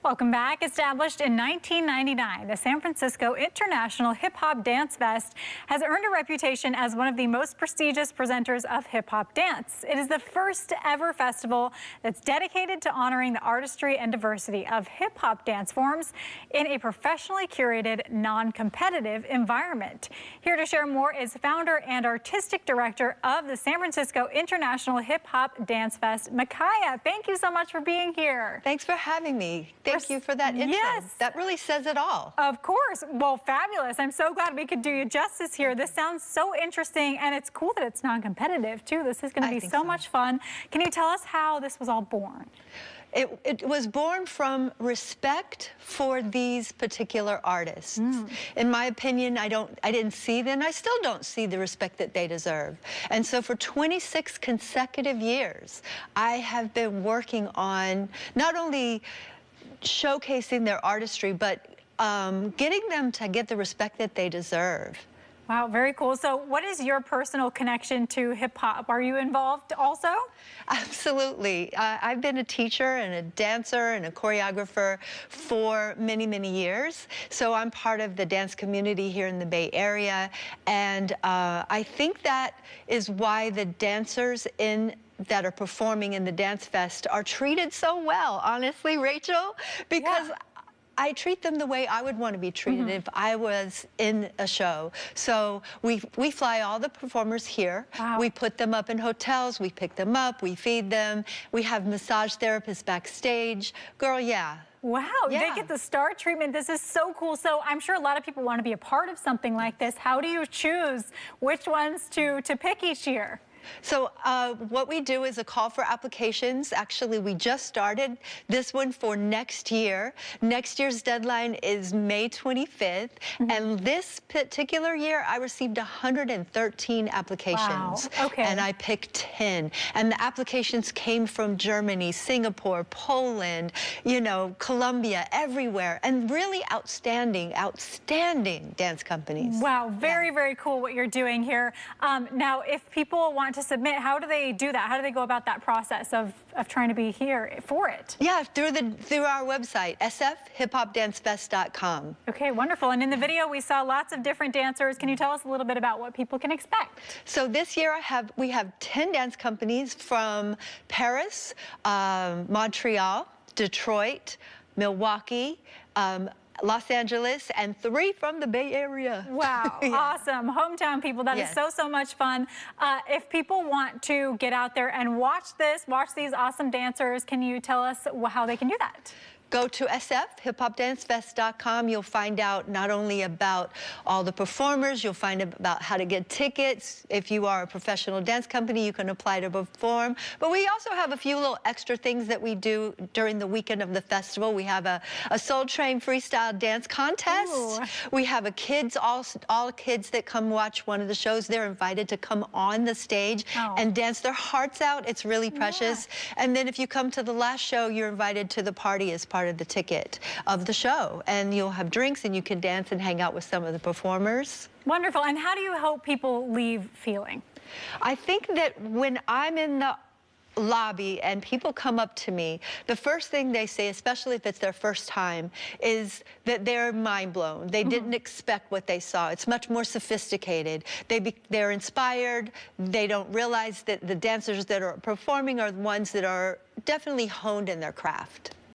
Welcome back. Established in 1999, the San Francisco International Hip Hop Dance Fest has earned a reputation as one of the most prestigious presenters of hip hop dance. It is the first ever festival that's dedicated to honoring the artistry and diversity of hip hop dance forms in a professionally curated, non-competitive environment. Here to share more is founder and artistic director of the San Francisco International Hip Hop Dance Fest, Micaya. Thank you so much for being here. Thanks for having me. Thank you for that intro. Yes. That really says it all. Of course. Well, fabulous. I'm so glad we could do you justice here. This sounds so interesting, and it's cool that it's non-competitive, too. This is going to be so much fun. Can you tell us how this was all born? It was born from respect for these particular artists. In my opinion, I didn't see them. I still don't see the respect that they deserve. And so for 26 consecutive years, I have been working on not only showcasing their artistry, but getting them to get the respect that they deserve. Wow, very cool. So what is your personal connection to hip hop? Are you involved also? Absolutely. I've been a teacher and a dancer and a choreographer for many, many years. So I'm part of the dance community here in the Bay Area. And I think that is why the dancers that are performing in the Dance Fest are treated so well, honestly, Rachel, because I treat them the way I would want to be treated if I was in a show. So we fly all the performers here. Wow. We put them up in hotels. We pick them up. We feed them. We have massage therapists backstage. Girl, yeah. Wow, they get the star treatment. This is so cool. So I'm sure a lot of people want to be a part of something like this. How do you choose which ones to pick each year? So what we do is a call for applications. Actually, we just started this one for next year. Next year's deadline is May 25th. And this particular year, I received 113 applications. Wow. Okay. And I picked 10. And the applications came from Germany, Singapore, Poland, you know, Colombia, everywhere. And really outstanding dance companies. Wow, very, very cool what you're doing here. Now, if people want to submit, how do they do that? How do they go about that process of trying to be here for it? Yeah, through our website, sfhiphopdancefest.com. Okay, wonderful. And in the video, we saw lots of different dancers. Can you tell us a little bit about what people can expect? So this year we have 10 dance companies from Paris, Montreal, Detroit, Milwaukee, Los Angeles, and 3 from the Bay Area. Wow, awesome. Hometown people, that is so much fun. If people want to get out there and watch these awesome dancers, can you tell us how they can do that? Go to sfhiphopdancefest.com. You'll find out not only about all the performers, you'll find out about how to get tickets. If you are a professional dance company, you can apply to perform. But we also have a few little extra things that we do during the weekend of the festival. We have a Soul Train freestyle dance contest. Ooh. We have a all kids that come watch one of the shows. They're invited to come on the stage and dance their hearts out. It's really precious. And then if you come to the last show, you're invited to the party as part of the ticket of the show, and you'll have drinks and you can dance and hang out with some of the performers. Wonderful. And how do you hope people leave feeling? I think that when I'm in the lobby and people come up to me, the first thing they say, especially if it's their first time, is that they're mind blown. They didn't expect what they saw. It's much more sophisticated. They're inspired. They don't realize that the dancers that are performing are the ones that are definitely honed in their craft.